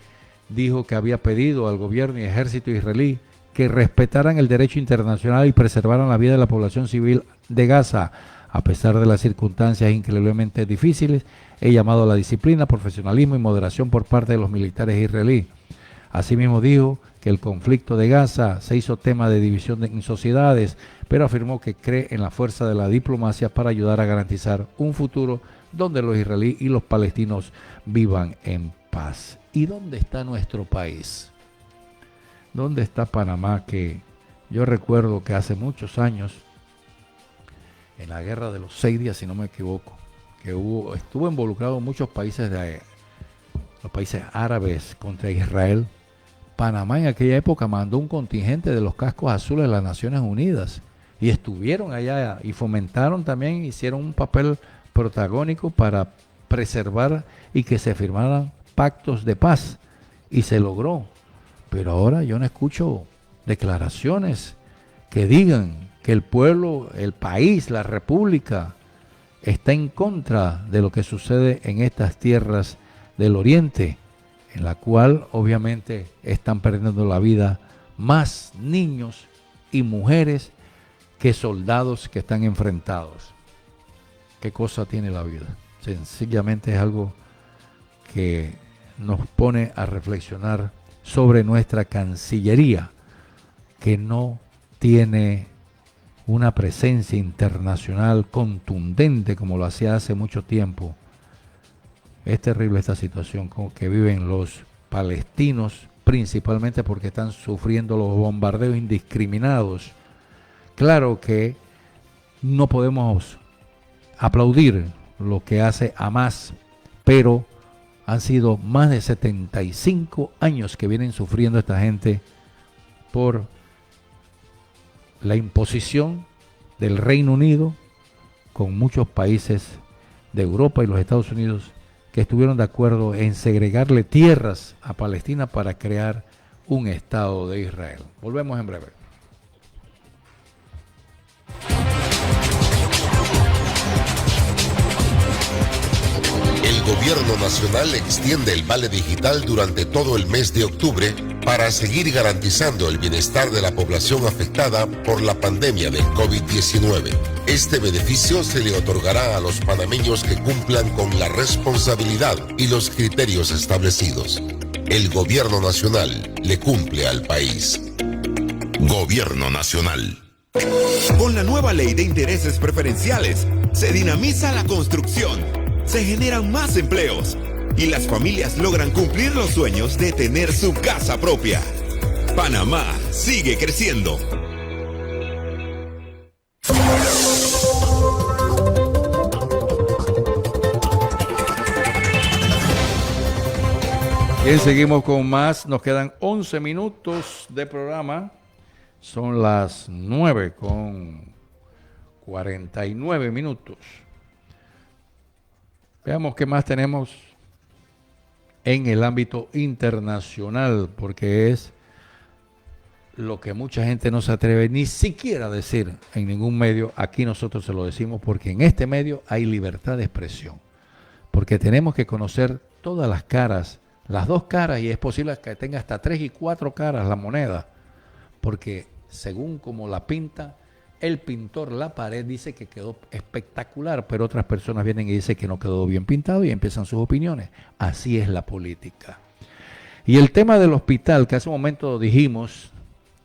Speaker 2: dijo que había pedido al gobierno y ejército israelí que respetaran el derecho internacional y preservaran la vida de la población civil de Gaza, A pesar de las circunstancias increíblemente difíciles, he llamado a la disciplina, profesionalismo y moderación por parte de los militares israelíes. Asimismo dijo que el conflicto de Gaza se hizo tema de división en sociedades, pero afirmó que cree en la fuerza de la diplomacia para ayudar a garantizar un futuro donde los israelíes y los palestinos vivan en paz. ¿Y dónde está nuestro país? ¿Dónde está Panamá? Que yo recuerdo que hace muchos años, en la guerra de los 6 días, si no me equivoco, que estuvo involucrado muchos países los países árabes contra Israel. Panamá en aquella época mandó un contingente de los cascos azules de las Naciones Unidas y estuvieron allá y fomentaron también, hicieron un papel protagónico para preservar y que se firmaran pactos de paz, y se logró. Pero ahora yo no escucho declaraciones que digan que el pueblo, el país, la república está en contra de lo que sucede en estas tierras del oriente, en la cual obviamente están perdiendo la vida más niños y mujeres que soldados que están enfrentados. ¿Qué cosa tiene la vida? Sencillamente es algo que nos pone a reflexionar sobre nuestra Cancillería, que no tiene una presencia internacional contundente como lo hacía hace mucho tiempo. Es terrible esta situación con que viven los palestinos, principalmente porque están sufriendo los bombardeos indiscriminados. Claro que no podemos aplaudir lo que hace Hamás, pero han sido más de 75 años que vienen sufriendo esta gente por la imposición del Reino Unido con muchos países de Europa y los Estados Unidos que estuvieron de acuerdo en segregarle tierras a Palestina para crear un Estado de Israel. Volvemos en breve.
Speaker 1: El gobierno nacional extiende el vale digital durante todo el mes de octubre para seguir garantizando el bienestar de la población afectada por la pandemia del COVID-19. Este beneficio se le otorgará a los panameños que cumplan con la responsabilidad y los criterios establecidos. El gobierno nacional le cumple al país. Gobierno Nacional.
Speaker 3: Con la nueva ley de intereses preferenciales, se dinamiza la construcción, se generan más empleos y las familias logran cumplir los sueños de tener su casa propia. Panamá sigue creciendo.
Speaker 2: Bien, seguimos con más. Nos quedan 11 minutos de programa. Son las 9:49. Veamos qué más tenemos en el ámbito internacional, porque es lo que mucha gente no se atreve ni siquiera a decir en ningún medio. Aquí nosotros se lo decimos porque en este medio hay libertad de expresión, porque tenemos que conocer todas las caras, las dos caras, y es posible que tenga hasta 3 y 4 caras la moneda, porque según como la pinta el pintor, la pared dice que quedó espectacular, pero otras personas vienen y dicen que no quedó bien pintado y empiezan sus opiniones. Así es la política. Y el tema del hospital, que hace un momento dijimos,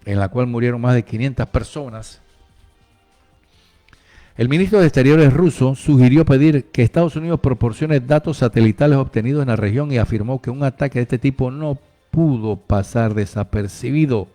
Speaker 2: en la cual murieron más de 500 personas, el ministro de Exteriores ruso sugirió pedir que Estados Unidos proporcione datos satelitales obtenidos en la región y afirmó que un ataque de este tipo no pudo pasar desapercibido.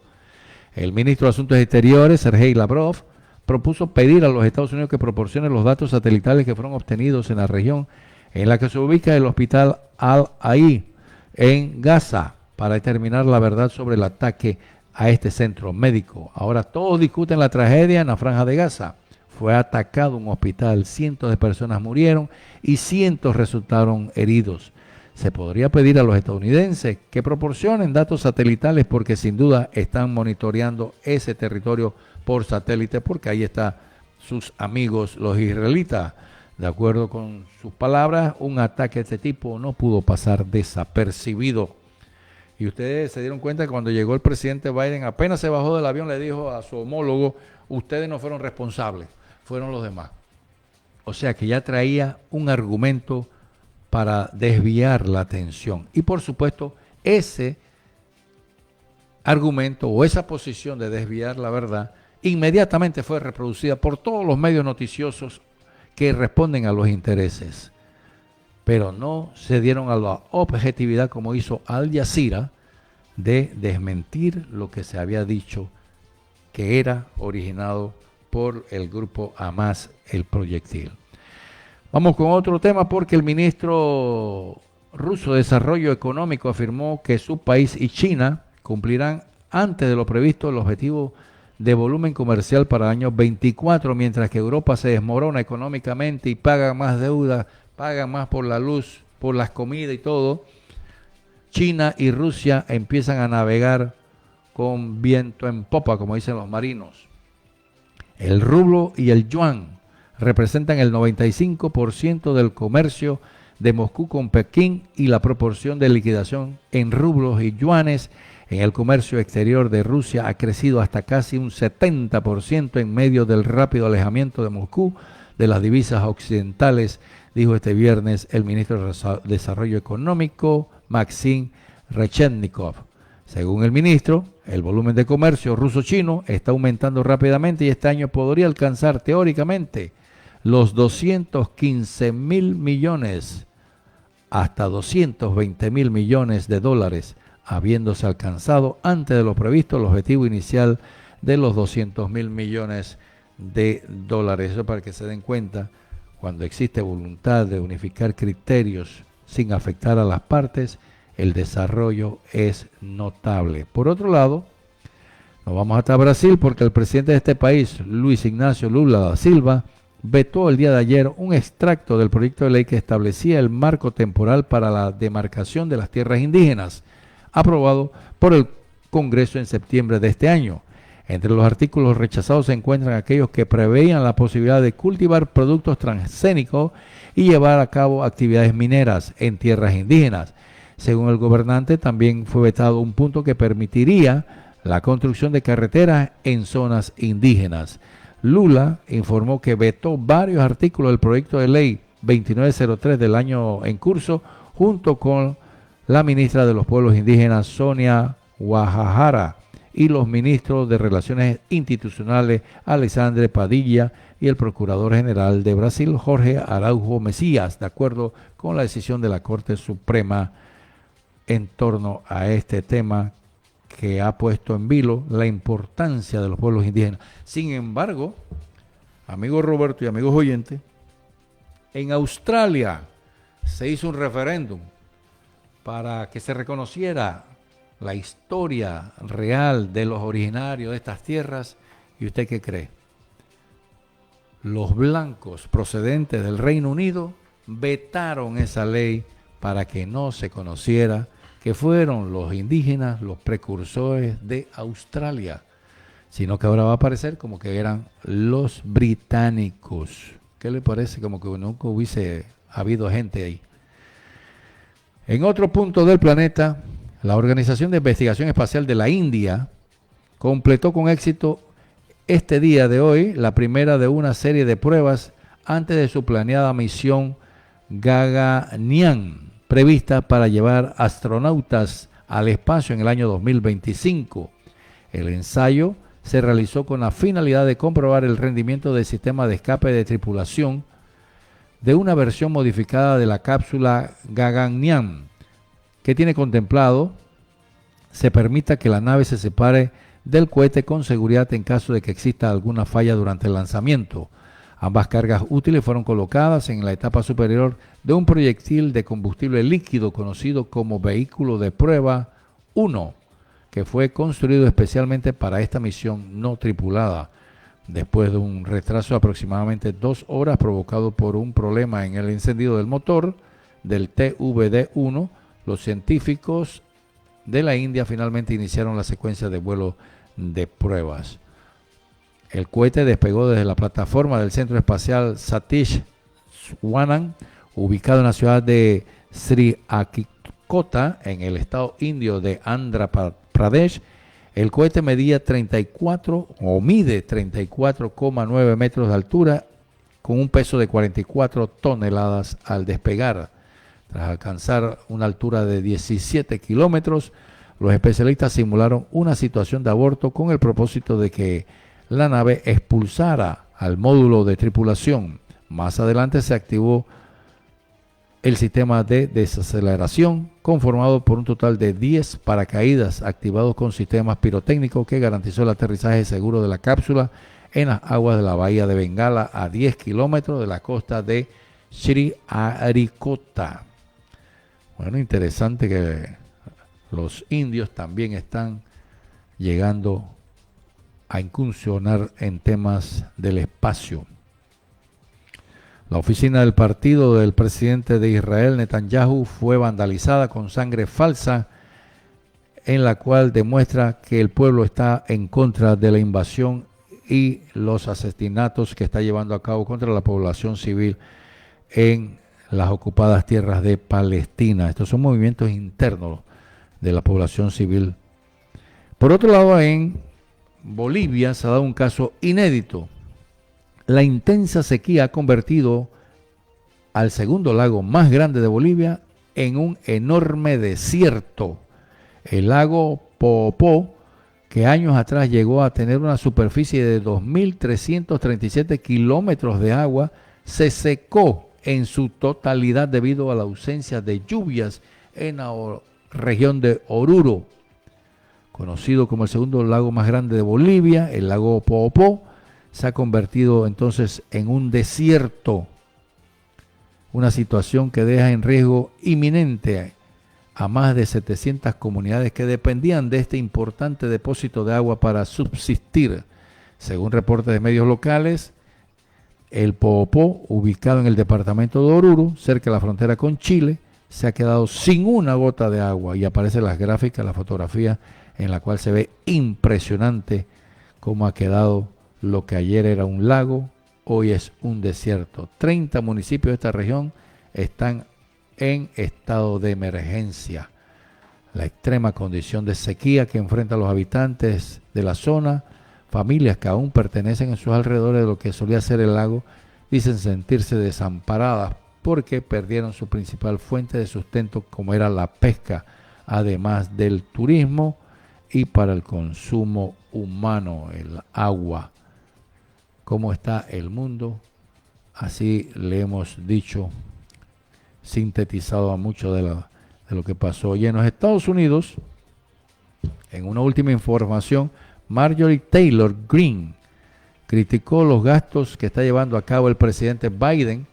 Speaker 2: El ministro de Asuntos Exteriores, Sergei Lavrov, propuso pedir a los Estados Unidos que proporcionen los datos satelitales que fueron obtenidos en la región en la que se ubica el hospital Al-Ain en Gaza para determinar la verdad sobre el ataque a este centro médico. Ahora todos discuten la tragedia en la franja de Gaza. Fue atacado un hospital, cientos de personas murieron y cientos resultaron heridos. Se podría pedir a los estadounidenses que proporcionen datos satelitales porque sin duda están monitoreando ese territorio por satélite, porque ahí están sus amigos los israelitas. De acuerdo con sus palabras, un ataque de este tipo no pudo pasar desapercibido. Y ustedes se dieron cuenta que cuando llegó el presidente Biden, apenas se bajó del avión, le dijo a su homólogo: ustedes no fueron responsables, fueron los demás. O sea que ya traía un argumento para desviar la atención. Y por supuesto, ese argumento o esa posición de desviar la verdad inmediatamente fue reproducida por todos los medios noticiosos que responden a los intereses. Pero no se dieron a la objetividad como hizo Al Jazeera de desmentir lo que se había dicho que era originado por el grupo Hamas, el proyectil. Vamos con otro tema porque el ministro ruso de Desarrollo Económico afirmó que su país y China cumplirán antes de lo previsto el objetivo de volumen comercial para el año 24, mientras que Europa se desmorona económicamente y paga más deuda, paga más por la luz, por las comidas y todo. China y Rusia empiezan a navegar con viento en popa, como dicen los marinos. El rublo y el yuan representan el 95% del comercio de Moscú con Pekín y la proporción de liquidación en rublos y yuanes en el comercio exterior de Rusia ha crecido hasta casi un 70% en medio del rápido alejamiento de Moscú de las divisas occidentales, dijo este viernes el ministro de Desarrollo Económico, Maxim Rechennikov. Según el ministro, el volumen de comercio ruso-chino está aumentando rápidamente y este año podría alcanzar teóricamente los 215.000 millones hasta 220.000 millones de dólares, habiéndose alcanzado antes de lo previsto el objetivo inicial de los 200.000 millones de dólares. Eso para que se den cuenta, cuando existe voluntad de unificar criterios sin afectar a las partes, el desarrollo es notable. Por otro lado, nos vamos hasta Brasil porque el presidente de este país, Luis Ignacio Lula da Silva, vetó el día de ayer un extracto del proyecto de ley que establecía el marco temporal para la demarcación de las tierras indígenas, aprobado por el Congreso en septiembre de este año. Entre los artículos rechazados se encuentran aquellos que preveían la posibilidad de cultivar productos transgénicos y llevar a cabo actividades mineras en tierras indígenas. Según el gobernante, también fue vetado un punto que permitiría la construcción de carreteras en zonas indígenas. Lula informó que vetó varios artículos del proyecto de ley 2903 del año en curso, junto con la ministra de los Pueblos Indígenas, Sonia Guajajara, y los ministros de Relaciones Institucionales, Alexandre Padilla, y el Procurador General de Brasil, Jorge Araujo Mesías, de acuerdo con la decisión de la Corte Suprema en torno a este tema que ha puesto en vilo la importancia de los pueblos indígenas. Sin embargo, amigo Roberto y amigos oyentes, en Australia se hizo un referéndum para que se reconociera la historia real de los originarios de estas tierras. ¿Y usted qué cree? Los blancos procedentes del Reino Unido vetaron esa ley para que no se conociera que fueron los indígenas los precursores de Australia, sino que ahora va a aparecer como que eran los británicos. ¿Qué le parece? Como que nunca hubiese habido gente ahí. En otro punto del planeta, la Organización de Investigación Espacial de la India completó con éxito este día de hoy la primera de una serie de pruebas antes de su planeada misión Gaganyaan, prevista para llevar astronautas al espacio en el año 2025. El ensayo se realizó con la finalidad de comprobar el rendimiento del sistema de escape de tripulación de una versión modificada de la cápsula Gaganyaan, que tiene contemplado se permita que la nave se separe del cohete con seguridad en caso de que exista alguna falla durante el lanzamiento. Ambas cargas útiles fueron colocadas en la etapa superior de un proyectil de combustible líquido conocido como Vehículo de Prueba 1, que fue construido especialmente para esta misión no tripulada. Después de un retraso de aproximadamente 2 horas provocado por un problema en el encendido del motor del TVD-1, los científicos de la India finalmente iniciaron la secuencia de vuelo de pruebas. El cohete despegó desde la plataforma del Centro Espacial Satish Swanan, ubicado en la ciudad de Sriakota, en el estado indio de Andhra Pradesh. El cohete mide 34,9 metros de altura con un peso de 44 toneladas al despegar. Tras alcanzar una altura de 17 kilómetros, los especialistas simularon una situación de aborto con el propósito de que la nave expulsara al módulo de tripulación. Más adelante se activó el sistema de desaceleración, conformado por un total de 10 paracaídas activados con sistemas pirotécnicos que garantizó el aterrizaje seguro de la cápsula en las aguas de la bahía de Bengala, a 10 kilómetros de la costa de Sriharikota. Bueno, interesante que los indios también están llegando a incursionar en temas del espacio. La oficina del partido del presidente de Israel, Netanyahu, fue vandalizada con sangre falsa, en la cual demuestra que el pueblo está en contra de la invasión y los asesinatos que está llevando a cabo contra la población civil en las ocupadas tierras de Palestina. Estos son movimientos internos de la población civil. Por otro lado, en Bolivia se ha dado un caso inédito. La intensa sequía ha convertido al segundo lago más grande de Bolivia en un enorme desierto. El lago Poopó, que años atrás llegó a tener una superficie de 2.337 kilómetros de agua, se secó en su totalidad debido a la ausencia de lluvias en la región de Oruro. Conocido como el segundo lago más grande de Bolivia, el lago Poopó se ha convertido entonces en un desierto, una situación que deja en riesgo inminente a más de 700 comunidades que dependían de este importante depósito de agua para subsistir. Según reportes de medios locales, el Poopó, ubicado en el departamento de Oruro, cerca de la frontera con Chile, se ha quedado sin una gota de agua, y aparecen las gráficas, la fotografía en la cual se ve impresionante cómo ha quedado lo que ayer era un lago, hoy es un desierto. 30 municipios de esta región están en estado de emergencia. La extrema condición de sequía que enfrentan los habitantes de la zona, familias que aún pertenecen en sus alrededores de lo que solía ser el lago, dicen sentirse desamparadas porque perdieron su principal fuente de sustento, como era la pesca, además del turismo y para el consumo humano, el agua. ¿Cómo está el mundo? Así le hemos dicho, sintetizado a mucho de lo que pasó. Y en los Estados Unidos, en una última información, Marjorie Taylor Greene criticó los gastos que está llevando a cabo el presidente Biden,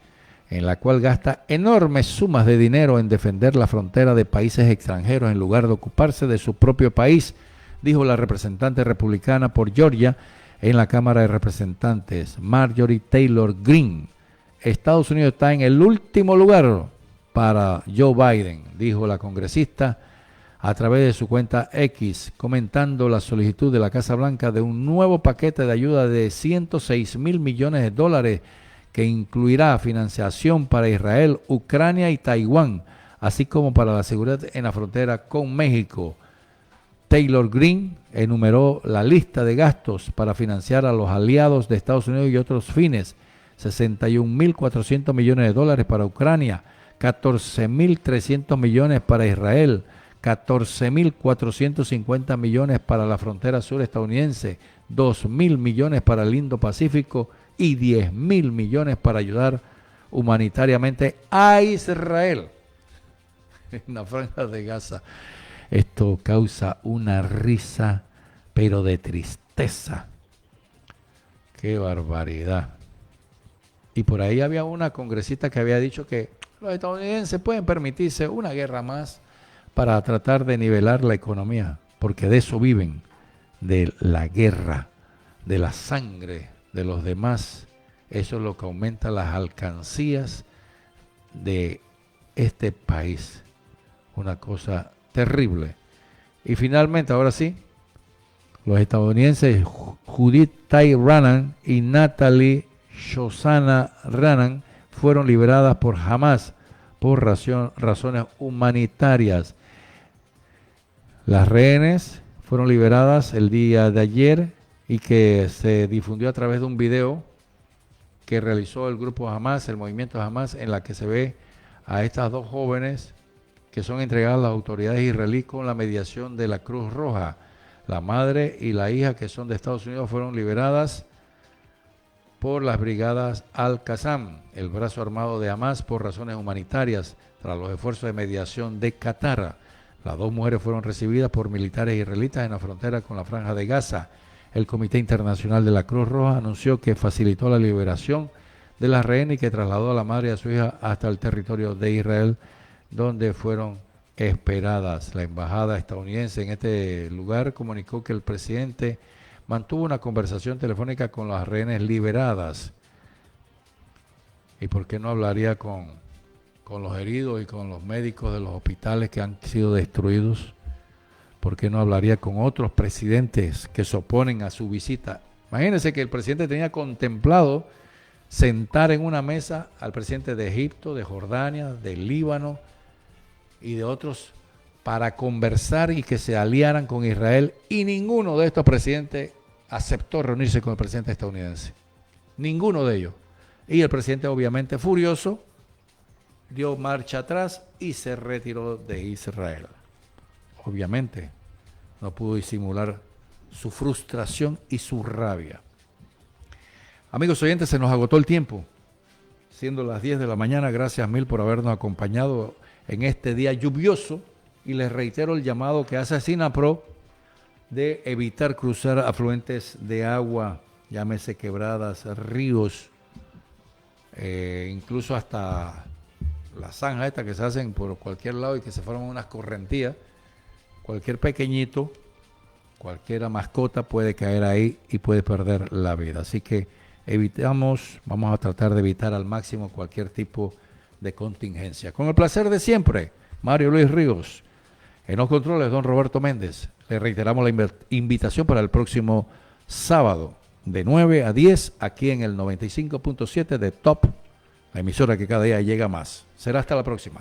Speaker 2: en la cual gasta enormes sumas de dinero en defender la frontera de países extranjeros en lugar de ocuparse de su propio país, dijo la representante republicana por Georgia en la Cámara de Representantes, Marjorie Taylor Greene. Estados Unidos está en el último lugar para Joe Biden, dijo la congresista a través de su cuenta X, comentando la solicitud de la Casa Blanca de un nuevo paquete de ayuda de 106 mil millones de dólares que incluirá financiación para Israel, Ucrania y Taiwán, así como para la seguridad en la frontera con México. Taylor Greene enumeró la lista de gastos para financiar a los aliados de Estados Unidos y otros fines: 61.400 millones de dólares para Ucrania, 14.300 millones para Israel, 14.450 millones para la frontera sur estadounidense, 2.000 millones para el Indo-Pacífico y 10.000 millones para ayudar humanitariamente a Israel en la franja de Gaza. Esto causa una risa, pero de tristeza. ¡Qué barbaridad! Y por ahí había una congresista que había dicho que los estadounidenses pueden permitirse una guerra más para tratar de nivelar la economía, porque de eso viven, de la guerra, de la sangre de los demás. Eso es lo que aumenta las alcancías de este país. Una cosa terrible. Y finalmente, ahora sí, los estadounidenses Judith Tai Rannan y Natalie Shoshana Rannan fueron liberadas por Hamas por razones humanitarias. Las rehenes fueron liberadas el día de ayer y que se difundió a través de un video que realizó el grupo Hamas, el movimiento Hamas, en la que se ve a estas dos jóvenes que son entregadas a las autoridades israelíes con la mediación de la Cruz Roja. La madre y la hija, que son de Estados Unidos, fueron liberadas por las brigadas Al-Qassam, el brazo armado de Hamas, por razones humanitarias, tras los esfuerzos de mediación de Qatar. Las dos mujeres fueron recibidas por militares israelitas en la frontera con la Franja de Gaza. El Comité Internacional de la Cruz Roja anunció que facilitó la liberación de las rehenes y que trasladó a la madre y a su hija hasta el territorio de Israel, donde fueron esperadas. La embajada estadounidense en este lugar comunicó que el presidente mantuvo una conversación telefónica con las rehenes liberadas. ¿Y por qué no hablaría con los heridos y con los médicos de los hospitales que han sido destruidos? ¿Por qué no hablaría con otros presidentes que se oponen a su visita? Imagínense que el presidente tenía contemplado sentar en una mesa al presidente de Egipto, de Jordania, de Líbano y de otros para conversar y que se aliaran con Israel, y ninguno de estos presidentes aceptó reunirse con el presidente estadounidense. Ninguno de ellos. Y el presidente, obviamente furioso, dio marcha atrás y se retiró de Israel. Obviamente no pudo disimular su frustración y su rabia. Amigos oyentes, se nos agotó el tiempo, siendo las 10 de la mañana. Gracias mil por habernos acompañado en este día lluvioso, y les reitero el llamado que hace SINAPRO de evitar cruzar afluentes de agua, llámese quebradas, ríos, incluso hasta las zanjas estas que se hacen por cualquier lado y que se forman unas correntías. Cualquier pequeñito, cualquier mascota puede caer ahí y puede perder la vida. Así que vamos a tratar de evitar al máximo cualquier tipo de contingencia. Con el placer de siempre, Mario Luis Ríos. En los controles, don Roberto Méndez. Le reiteramos la invitación para el próximo sábado, de 9 a 10, aquí en el 95.7 de Top, la emisora que cada día llega más. Será hasta la próxima.